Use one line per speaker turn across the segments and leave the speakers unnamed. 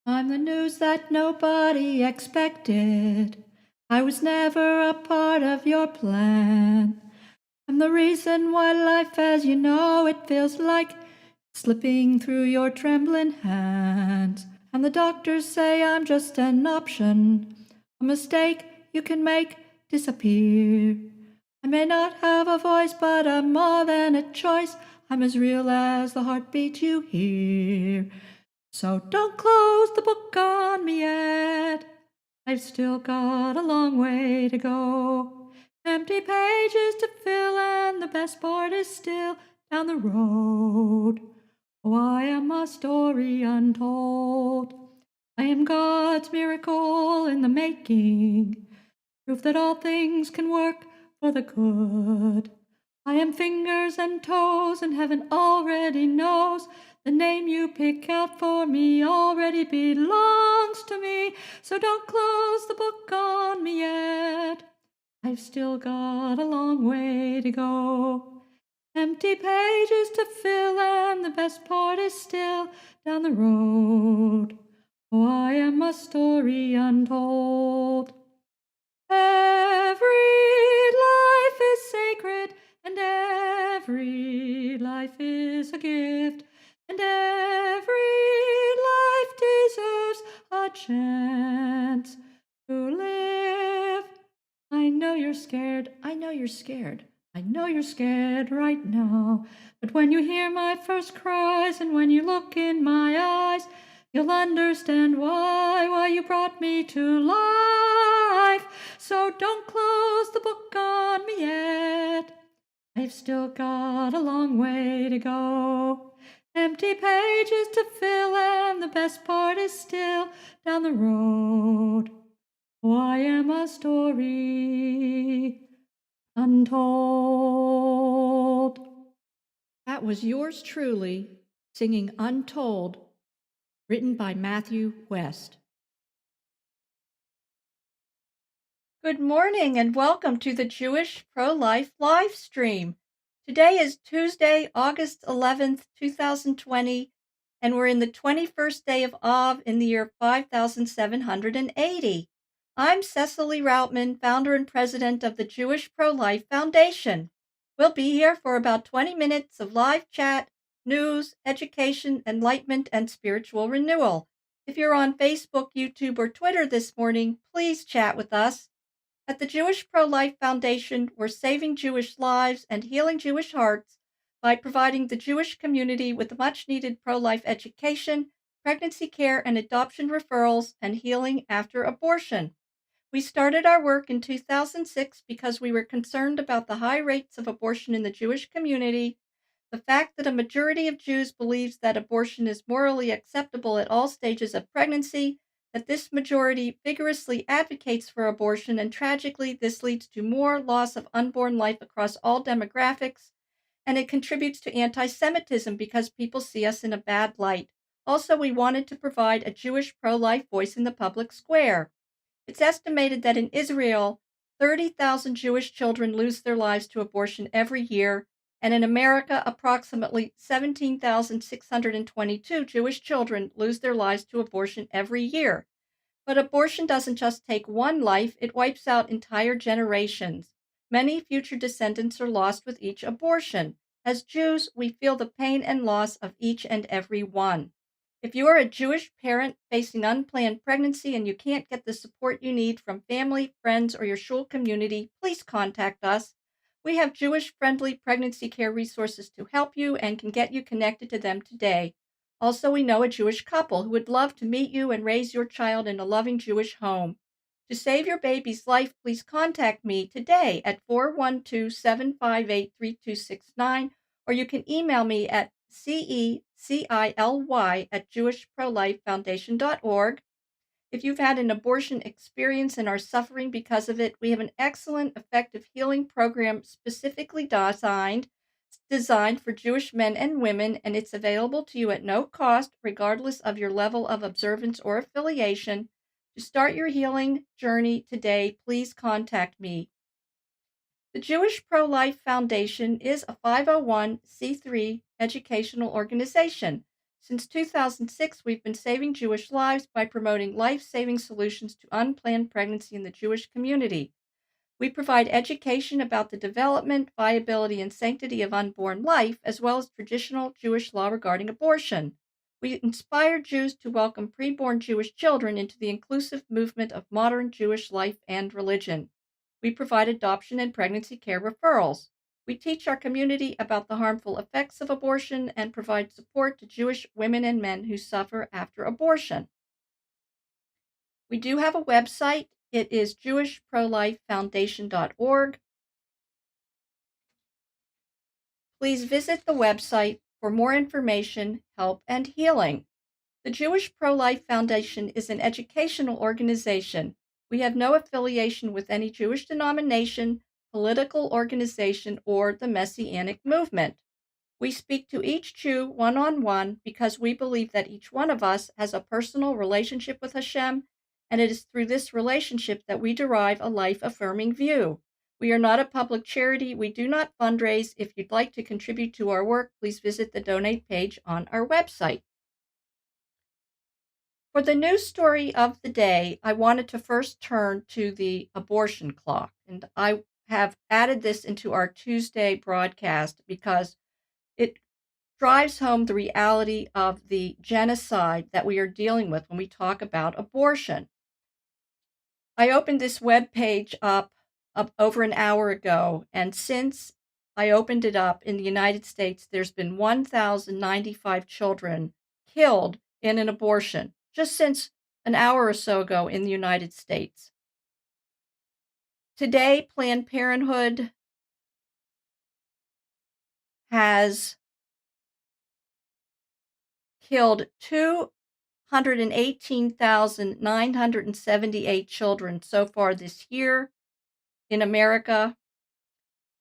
I'm the news that nobody expected. I was never a part of your plan. I'm the reason why life as you know it feels like slipping through your trembling hands. And the doctors say I'm just an option, a mistake you can make disappear. I may not have a voice, but I'm more than a choice. I'm as real as the heartbeat you hear. So don't close the book on me yet. I've still got a long way to go. Empty pages to fill, and the best part is still down the road. Oh, I am a story untold. I am God's miracle in the making, proof that all things can work for the good. I am fingers and toes, and heaven already knows the name you pick out for me already belongs to me. So don't close the book on me yet. I've still got a long way to go. Empty pages to fill, and the best part is still down the road. Oh, I am a story untold. Every life is sacred, and every life is a gift, and every life deserves a chance to live. I know you're scared, I know you're scared, I know you're scared right now. But when you hear my first cries, and when you look in my eyes, you'll understand why you brought me to life. So don't close the book on me yet. I've still got a long way to go. Empty pages to fill, and the best part is still down the road. Oh, I am a story untold. That was yours truly singing Untold, written by Matthew West. Good morning and welcome to the Jewish Pro-Life live stream. Today is Tuesday, August 11th, 2020, and we're in the 21st day of Av in the year 5780. I'm Cecily Routman, founder and president of the Jewish Pro-Life Foundation. We'll be here for about 20 minutes of live chat, news, education, enlightenment, and spiritual renewal. If you're on Facebook, YouTube, or Twitter this morning, please chat with us. At the Jewish Pro-Life Foundation, we're saving Jewish lives and healing Jewish hearts by providing the Jewish community with much-needed pro-life education, pregnancy care and adoption referrals, and healing after abortion. We started our work in 2006 because we were concerned about the high rates of abortion in the Jewish community, the fact that a majority of Jews believes that abortion is morally acceptable at all stages of pregnancy, that this majority vigorously advocates for abortion, and tragically, this leads to more loss of unborn life across all demographics, and it contributes to anti-Semitism because people see us in a bad light. Also, we wanted to provide a Jewish pro-life voice in the public square. It's estimated that in Israel, 30,000 Jewish children lose their lives to abortion every year, and in America, approximately 17,622 Jewish children lose their lives to abortion every year. But abortion doesn't just take one life, it wipes out entire generations. Many future descendants are lost with each abortion. As Jews, we feel the pain and loss of each and every one. If you are a Jewish parent facing unplanned pregnancy and you can't get the support you need from family, friends, or your shul community, please contact us. We have Jewish-friendly pregnancy care resources to help you and can get you connected to them today. Also, we know a Jewish couple who would love to meet you and raise your child in a loving Jewish home. To save your baby's life, please contact me today at 412-758-3269, or you can email me at cecily@jewishprolifefoundation.org. If you've had an abortion experience and are suffering because of it, we have an excellent, effective healing program specifically designed for Jewish men and women, and it's available to you at no cost, regardless of your level of observance or affiliation. To start your healing journey today, please contact me. The Jewish Pro-Life Foundation is a 501c3 educational organization. Since 2006, we've been saving Jewish lives by promoting life-saving solutions to unplanned pregnancy in the Jewish community. We provide education about the development, viability, and sanctity of unborn life, as well as traditional Jewish law regarding abortion. We inspire Jews to welcome preborn Jewish children into the inclusive movement of modern Jewish life and religion. We provide adoption and pregnancy care referrals. We teach our community about the harmful effects of abortion and provide support to Jewish women and men who suffer after abortion. We do have a website. It is jewishprolifefoundation.org. Please visit the website for more information, help, and healing. The Jewish Pro-Life Foundation is an educational organization. We have no affiliation with any Jewish denomination, political organization, or the Messianic movement. We speak to each Jew one-on-one because we believe that each one of us has a personal relationship with Hashem, and it is through this relationship that we derive a life-affirming view. We are not a public charity. We do not fundraise. If you'd like to contribute to our work, please visit the donate page on our website. For the news story of the day, I wanted to first turn to the abortion clock, and I have added this into our Tuesday broadcast because it drives home the reality of the genocide that we are dealing with when we talk about abortion. I opened this web page up over an hour ago, and since I opened it up in the United States, there's been 1,095 children killed in an abortion just since an hour or so ago in the United States. Today, Planned Parenthood has killed 218,978 children so far this year in America.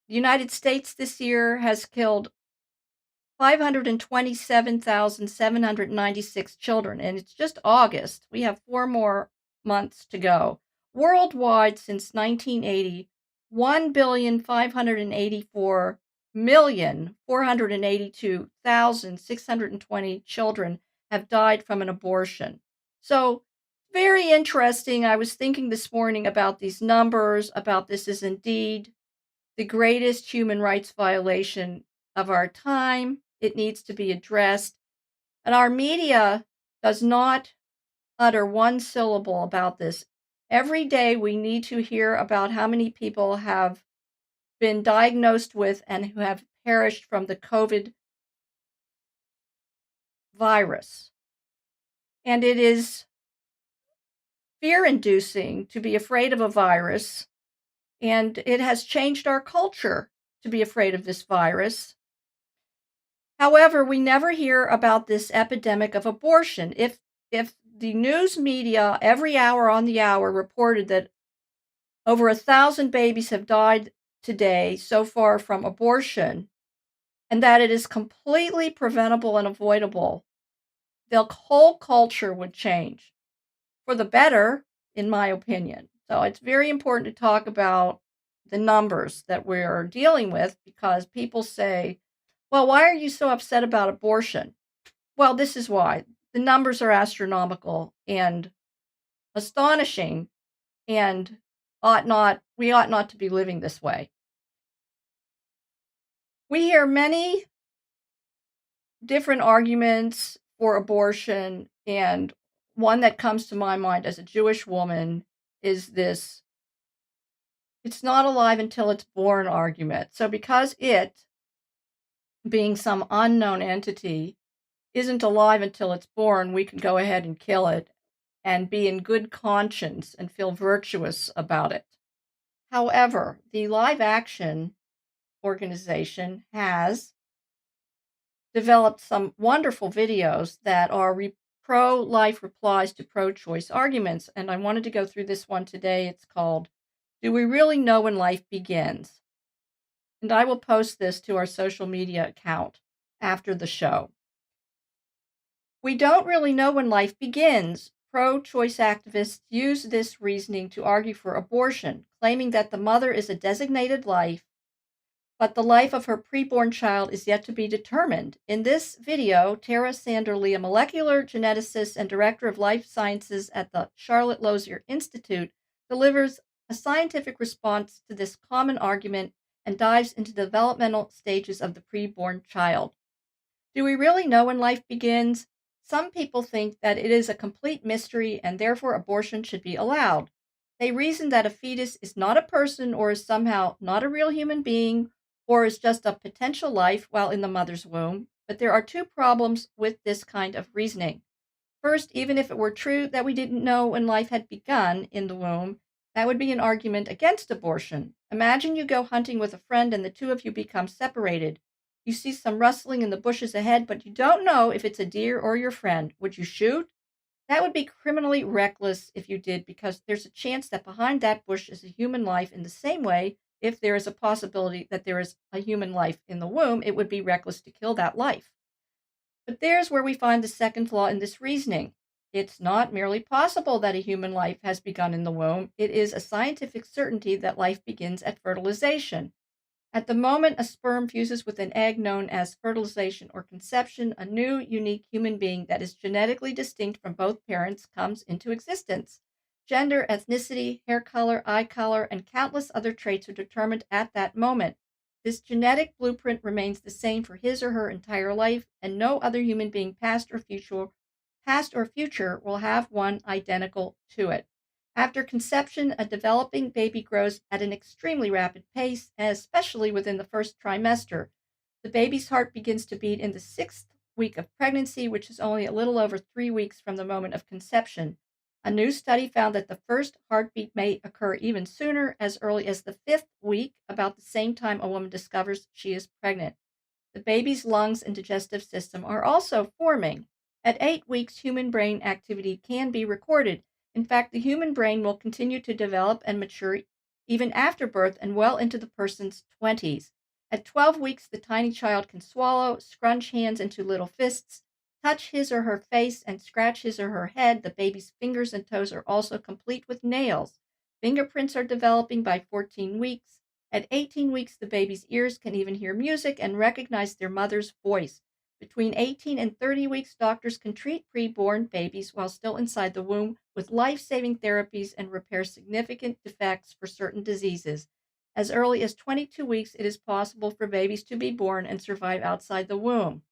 The United States this year has killed 527,796 children, and it's just August. We have 4 more months to go. Worldwide, since 1980, 1,584,482,620 children have died from an abortion. So, very interesting. I was thinking this morning about these numbers, about this is indeed the greatest human rights violation of our time. It needs to be addressed. And our media does not utter one syllable about this. Every day we need to hear about how many people have been diagnosed with and who have perished from the COVID virus. And it is fear-inducing to be afraid of a virus, and it has changed our culture to be afraid of this virus. However, we never hear about this epidemic of abortion. If the news media every hour on the hour reported that over 1,000 babies have died today so far from abortion, and that it is completely preventable and avoidable, the whole culture would change for the better, in my opinion. So it's very important to talk about the numbers that we're dealing with, because people say, well, why are you so upset about abortion? Well, this is why. The numbers are astronomical and astonishing, and we ought not to be living this way. We hear many different arguments for abortion, and one that comes to my mind as a Jewish woman is this, it's not alive until it's born argument. So because it, being some unknown entity, isn't alive until it's born, we can go ahead and kill it and be in good conscience and feel virtuous about it. However, the Live Action organization has developed some wonderful videos that are pro-life replies to pro-choice arguments, and I wanted to go through this one today. It's called, Do We Really Know When Life Begins? And I will post this to our social media account after the show. We don't really know when life begins. Pro-choice activists use this reasoning to argue for abortion, claiming that the mother is a designated life
but the life of her preborn child is yet to be determined. In this video, Tara Sanderly, a molecular geneticist and director of life sciences at the Charlotte Lozier Institute, delivers a scientific response to this common argument and dives into the developmental stages of the preborn child. Do we really know when life begins? Some people think that it is a complete mystery and therefore abortion should be allowed. They reason that a fetus is not a person or is somehow not a real human being or is just a potential life while in the mother's womb. But there are two problems with this kind of reasoning. First, even if it were true that we didn't know when life had begun in the womb, that would be an argument against abortion. Imagine you go hunting with a friend and the two of you become separated. You see some rustling in the bushes ahead, but you don't know if it's a deer or your friend. Would you shoot? That would be criminally reckless if you did, because there's a chance that behind that bush is a human life. In the same way, if there is a possibility that there is a human life in the womb, it would be reckless to kill that life. But there's where we find the second flaw in this reasoning. It's not merely possible that a human life has begun in the womb, it is a scientific certainty that life begins at fertilization. At the moment a sperm fuses with an egg, known as fertilization or conception, a new, unique human being that is genetically distinct from both parents comes into existence. Gender, ethnicity, hair color, eye color, and countless other traits are determined at that moment. This genetic blueprint remains the same for his or her entire life, and no other human being, past or future, will have one identical to it. After conception, a developing baby grows at an extremely rapid pace, especially within the first trimester. The baby's heart begins to beat in the 6th week of pregnancy, which is only a little over 3 weeks from the moment of conception. A new study found that the first heartbeat may occur even sooner, as early as the 5th week, about the same time a woman discovers she is pregnant. The baby's lungs and digestive system are also forming. At 8 weeks, human brain activity can be recorded. In fact, the human brain will continue to develop and mature even after birth and well into the person's 20s. At 12 weeks, the tiny child can swallow, scrunch hands into little fists, touch his or her face, and scratch his or her head. The baby's fingers and toes are also complete with nails. Fingerprints are developing by 14 weeks. At 18 weeks, the baby's ears can even hear music and recognize their mother's voice. Between 18 and 30 weeks, doctors can treat preborn babies while still inside the womb with life-saving therapies and repair significant defects for certain diseases. As early as 22 weeks, it is possible for babies to be born and survive outside the womb.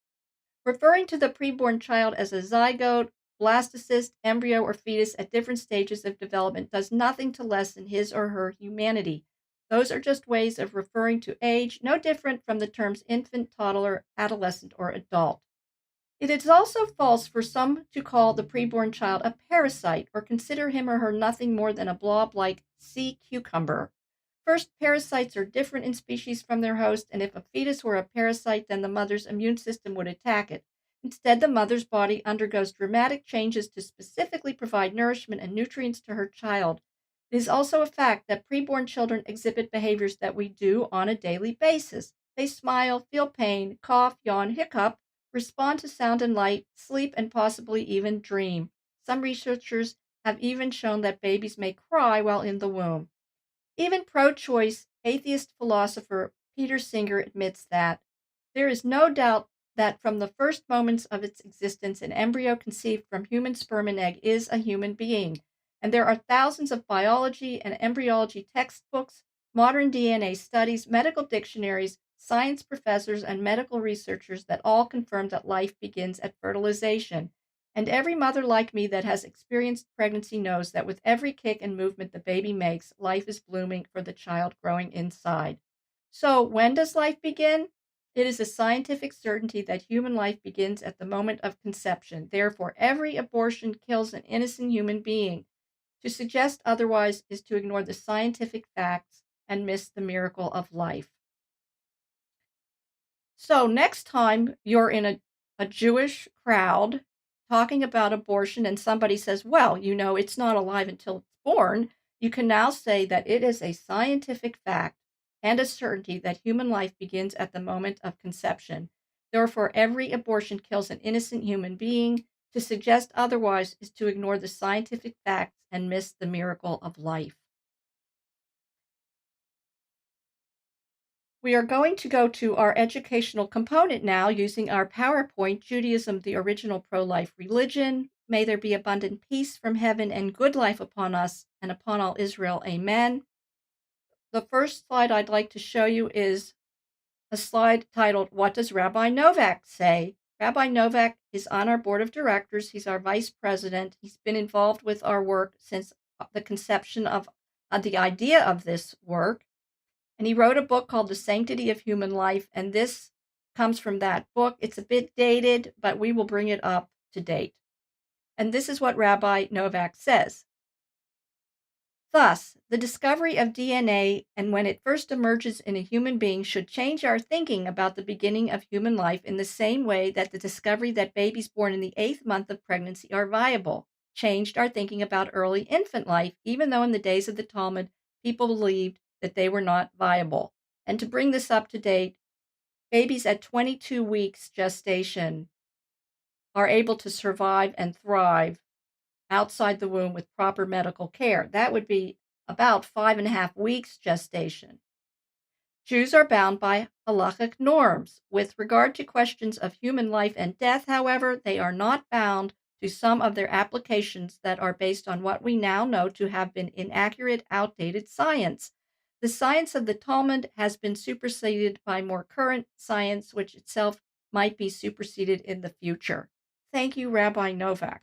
Referring to the preborn child as a zygote, blastocyst, embryo, or fetus at different stages of development does nothing to lessen his or her humanity. Those are just ways of referring to age, no different from the terms infant, toddler, adolescent, or adult. It is also false for some to call the preborn child a parasite or consider him or her nothing more than a blob-like sea cucumber. First, parasites are different in species from their host, and if a fetus were a parasite, then the mother's immune system would attack it. Instead, the mother's body undergoes dramatic changes to specifically provide nourishment and nutrients to her child. It is also a fact that preborn children exhibit behaviors that we do on a daily basis. They smile, feel pain, cough, yawn, hiccup, respond to sound and light, sleep, and possibly even dream. Some researchers have even shown that babies may cry while in the womb. Even pro-choice atheist philosopher Peter Singer admits that there is no doubt that from the first moments of its existence, an embryo conceived from human sperm and egg is a human being. And there are thousands of biology and embryology textbooks, modern DNA studies, medical dictionaries, science professors, and medical researchers that all confirm that life begins at fertilization. And every mother like me that has experienced pregnancy knows that with every kick and movement the baby makes, life is blooming for the child growing inside. So, when does life begin? It is a scientific certainty that human life begins at the moment of conception. Therefore, every abortion kills an innocent human being. To suggest otherwise is to ignore the scientific facts and miss the miracle of life. So next time you're in a Jewish crowd talking about abortion and somebody says, well, it's not alive until it's born, you can now say that it is a scientific fact and a certainty that human life begins at the moment of conception. Therefore, every abortion kills an innocent human being. To suggest otherwise is to ignore the scientific facts and miss the miracle of life. We are going to go to our educational component now using our PowerPoint, Judaism, the original pro-life religion. May there be abundant peace from heaven and good life upon us and upon all Israel. Amen. The first slide I'd like to show you is a slide titled, What Does Rabbi Novak Say? Rabbi Novak is on our board of directors. He's our vice president. He's been involved with our work since the conception of the idea of this work. And he wrote a book called The Sanctity of Human Life. And this comes from that book. It's a bit dated, but we will bring it up to date. And this is what Rabbi Novak says. Thus, the discovery of DNA and when it first emerges in a human being should change our thinking about the beginning of human life in the same way that the discovery that babies born in the 8th month of pregnancy are viable changed our thinking about early infant life, even though in the days of the Talmud, people believed that they were not viable. And to bring this up to date, babies at 22 weeks gestation are able to survive and thrive outside the womb with proper medical care. That would be about 5.5 weeks gestation. Jews are bound by halachic norms. With regard to questions of human life and death, however, they are not bound to some of their applications that are based on what we now know to have been inaccurate, outdated science. The science of the Talmud has been superseded by more current science, which itself might be superseded in the future. Thank you, Rabbi Novak.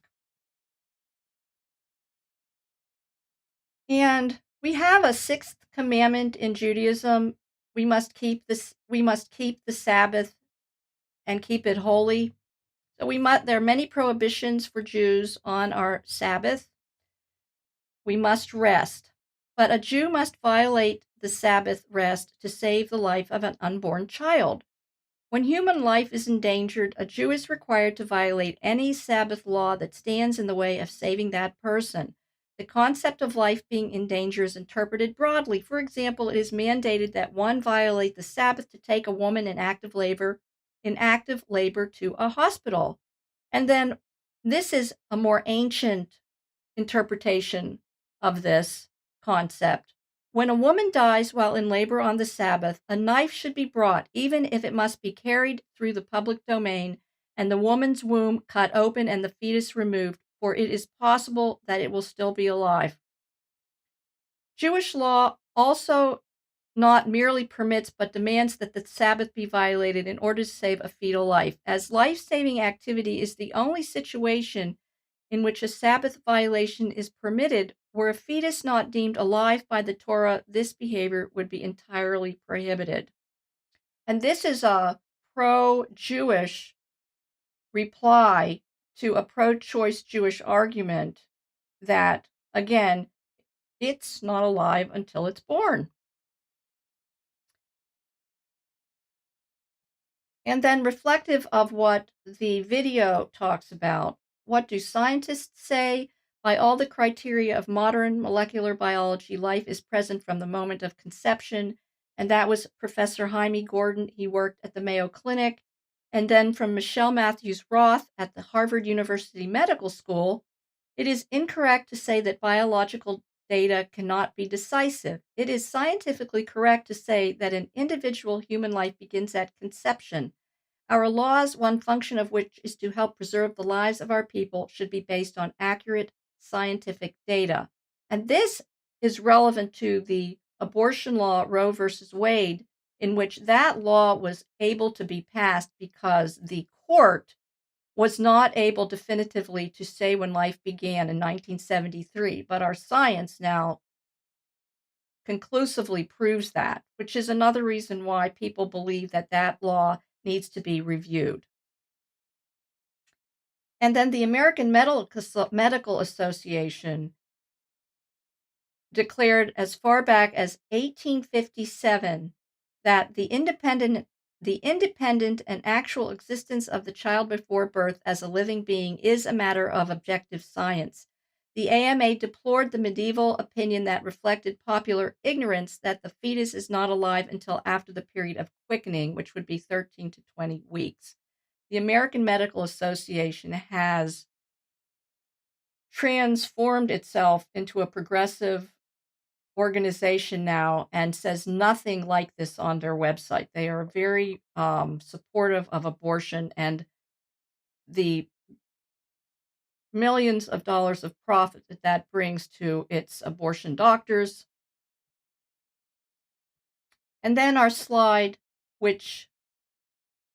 And we have a sixth commandment in Judaism. We must keep the Sabbath and keep it holy. So there are many prohibitions for Jews on our Sabbath. We must rest. But a Jew must violate the Sabbath rest to save the life of an unborn child. When human life is endangered, a Jew is required to violate any Sabbath law that stands in the way of saving that person. The concept of life being in danger is interpreted broadly. For example, it is mandated that one violate the Sabbath to take a woman in active labor to a hospital. And then this is a more ancient interpretation of this concept. When a woman dies while in labor on the Sabbath, a knife should be brought, even if it must be carried through the public domain, and the woman's womb cut open and the fetus removed, for it is possible that it will still be alive. Jewish law also not merely permits but demands that the Sabbath be violated in order to save a fetal life, as life-saving activity is the only situation in which a Sabbath violation is permitted. Were a fetus not deemed alive by the Torah, this behavior would be entirely prohibited. And this is a pro-Jewish reply to a pro-choice Jewish argument that, again, it's not alive until it's born. And then reflective of what the video talks about, what do scientists say? By all the criteria of modern molecular biology, life is present from the moment of conception. And that was Professor Jaime Gordon. He worked at the Mayo Clinic. And then from Michelle Matthews Roth at the Harvard University Medical School, it is incorrect to say that biological data cannot be decisive. It is scientifically correct to say that an individual human life begins at conception. Our laws, one function of which is to help preserve the lives of our people, should be based on accurate scientific data. And this is relevant to the abortion law, Roe versus Wade, in which that law was able to be passed because the court was not able definitively to say when life began in 1973. But our science now conclusively proves that, which is another reason why people believe that that law needs to be reviewed. And then the American Medical Association declared as far back as 1857 that the independent and actual existence of the child before birth as a living being is a matter of objective science. The AMA deplored the medieval opinion that reflected popular ignorance that the fetus is not alive until after the period of quickening, which would be 13 to 20 weeks. The American Medical Association has transformed itself into a progressive organization now and says nothing like this on their website. They are very supportive of abortion and the millions of dollars of profit that that brings to its abortion doctors. And then our slide, which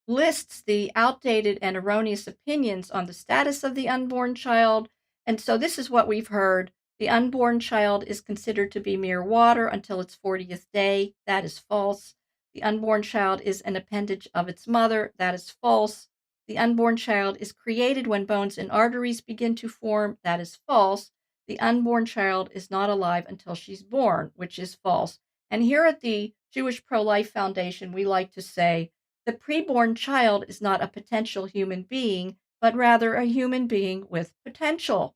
lists the outdated and erroneous opinions on the status of the unborn child. And so this is what we've heard. The unborn child is considered to be mere water until its 40th day. That is false. The unborn child is an appendage of its mother. That is false. The unborn child is created when bones and arteries begin to form. That is false. The unborn child is not alive until she's born, which is false. And here at the Jewish Pro-Life Foundation, we like to say, the preborn child is not a potential human being, but rather a human being with potential.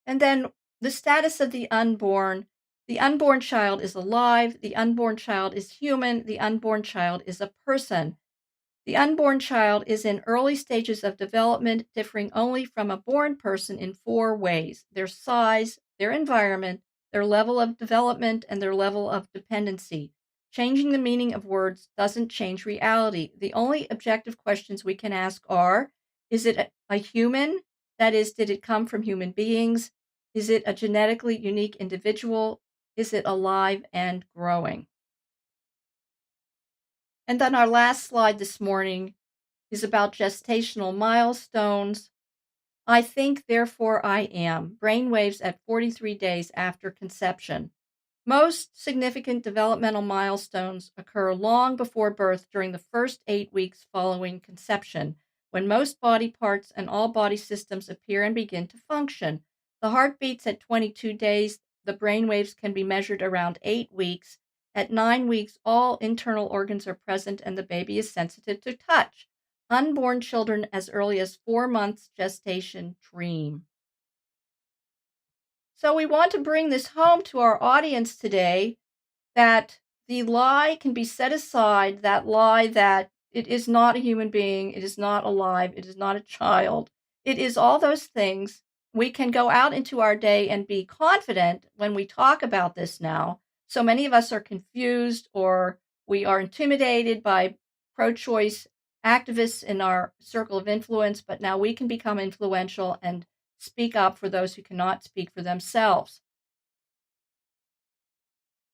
And then the status of the unborn child is alive, the unborn child is human, the unborn child is a person. The unborn child is in early stages of development, differing only from a born person in 4 ways: their size, their environment, their level of development, and their level of dependency. Changing the meaning of words doesn't change reality. The only objective questions we can ask are: is it a human? That is, did it come from human beings? Is it a genetically unique individual? Is it alive and growing? And then our last slide this morning is about gestational milestones. I think, therefore I am. Brainwaves at 43 days after conception. Most significant developmental milestones occur long before birth during the first 8 weeks following conception, when most body parts and all body systems appear and begin to function. The heart beats at 22 days. The brainwaves can be measured around 8 weeks. At 9 weeks, all internal organs are present and the baby is sensitive to touch. Unborn children as early as 4 months gestation dream. So we want to bring this home to our audience today, that the lie can be set aside, that lie that it is not a human being, it is not alive, it is not a child. It is all those things. We can go out into our day and be confident when we talk about this now. So many of us are confused or we are intimidated by pro choice activists in our circle of influence, but now we can become influential and speak up for those who cannot speak for themselves.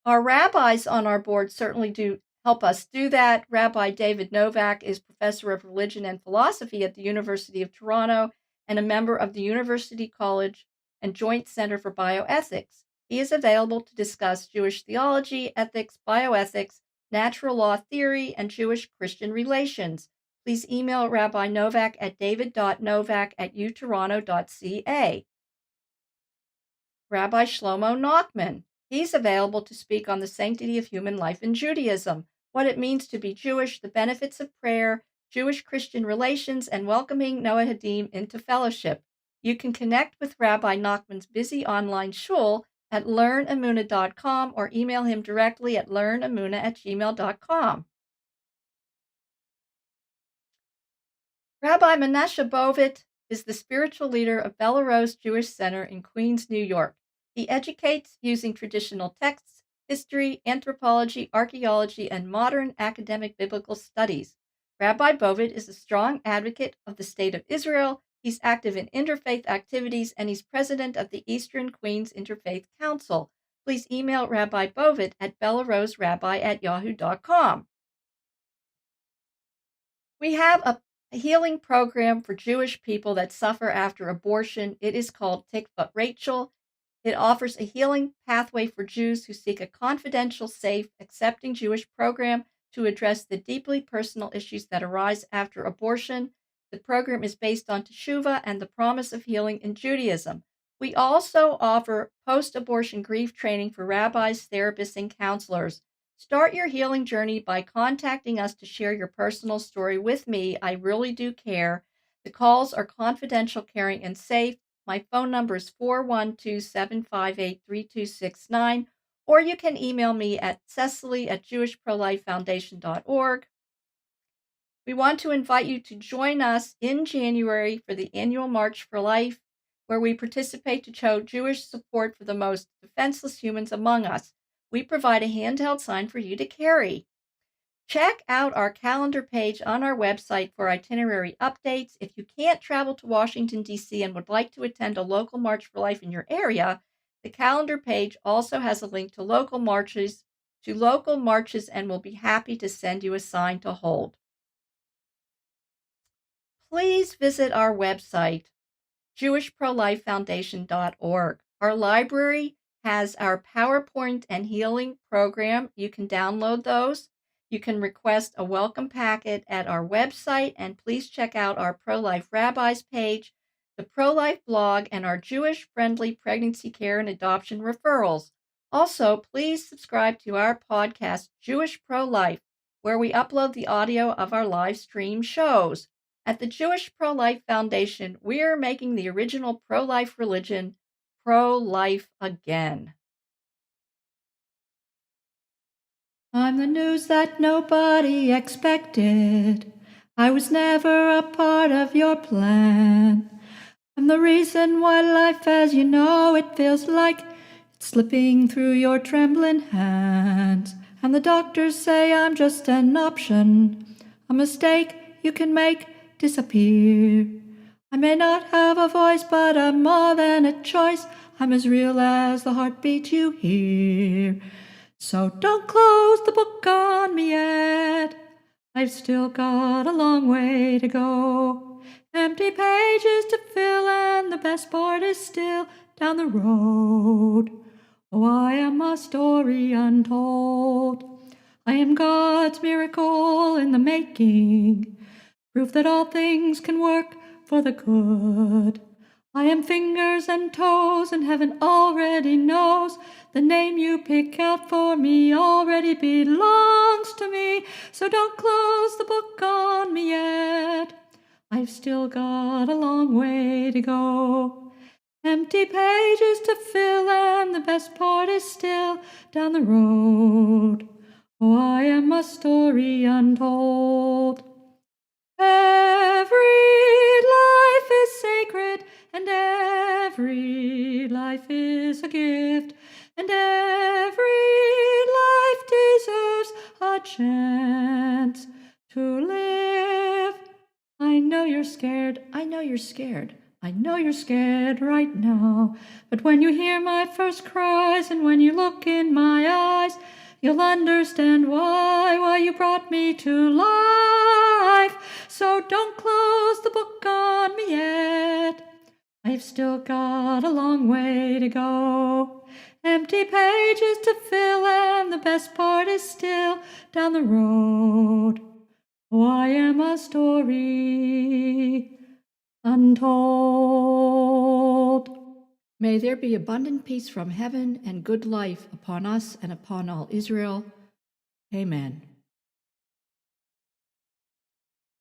Our rabbis on our board certainly do help us do that. Rabbi David Novak is professor of religion and philosophy at the University of Toronto and a member of the University College and Joint Center for Bioethics. He is available to discuss Jewish theology, ethics, bioethics, natural law theory, and Jewish-Christian relations. Please email Rabbi Novak at david.novak@utoronto.ca. Rabbi Shlomo Nachman. He's available to speak on the sanctity of human life in Judaism, what it means to be Jewish, the benefits of prayer, Jewish-Christian relations, and welcoming Noahadim into fellowship. You can connect with Rabbi Nachman's busy online shul at learnamuna.com or email him directly at learnamuna@gmail.com. Rabbi Menashe Bovit is the spiritual leader of Belarus Jewish Center in Queens, New York. He educates using traditional texts, history, anthropology, archaeology, and modern academic biblical studies. Rabbi Bovit is a strong advocate of the State of Israel. He's active in interfaith activities, and he's president of the Eastern Queens Interfaith Council. Please email Rabbi Bovit at belarusrabbi@yahoo.com. We have a healing program for Jewish people that suffer after abortion. It is called Tikva Rachel. It offers a healing pathway for Jews who seek a confidential, safe, accepting Jewish program to address the deeply personal issues that arise after abortion. The program is based on Teshuvah and the promise of healing in Judaism. We also offer post-abortion grief training for rabbis, therapists, and counselors. Start your healing journey by contacting us to share your personal story with me. I really do care. The calls are confidential, caring, and safe. My phone number is 412-758-3269, or you can email me at cecily@jewishprolifefoundation.org. We want to invite you to join us in January for the annual March for Life, where we participate to show Jewish support for the most defenseless humans among us. We provide a handheld sign for you to carry. Check out our calendar page on our website for itinerary updates. If you can't travel to Washington, D.C. and would like to attend a local March for Life in your area, the calendar page also has a link to local marches and we'll be happy to send you a sign to hold. Please visit our website, jewishprolifefoundation.org. Our library has our PowerPoint and healing program. You can download those. You can request a welcome packet at our website, and please check out our Pro-Life Rabbis page, the Pro-Life blog, and our Jewish-friendly pregnancy care and adoption referrals. Also, please subscribe to our podcast, Jewish Pro-Life, where we upload the audio of our live stream shows. At the Jewish Pro-Life Foundation, we're making the original pro-life religion pro-life again.
I'm the news that nobody expected. I was never a part of your plan. I'm the reason why life as you know it feels like it's slipping through your trembling hands. And the doctors say I'm just an option, a mistake you can make disappear. I may not have a voice, but I'm more than a choice. I'm as real as the heartbeat you hear. So don't close the book on me yet. I've still got a long way to go. Empty pages to fill, and the best part is still down the road. Oh, I am a story untold. I am God's miracle in the making, proof that all things can work for the good. I am fingers and toes, and heaven already knows the name you pick out for me already belongs to me. So don't close the book on me yet. I've still got a long way to go. Empty pages to fill, and the best part is still down the road. Oh, I am a story untold. Every life is sacred, and every life is a gift, and every life deserves a chance to live. I know you're scared, I know you're scared, I know you're scared right now, but when you hear my first cries and when you look in my eyes, you'll understand why you brought me to life. So don't close the book on me yet. I've still got a long way to go. Empty pages to fill, and the best part is still down the road. Oh, I am a story untold. May there be abundant peace from heaven and good life upon us and upon all Israel. Amen.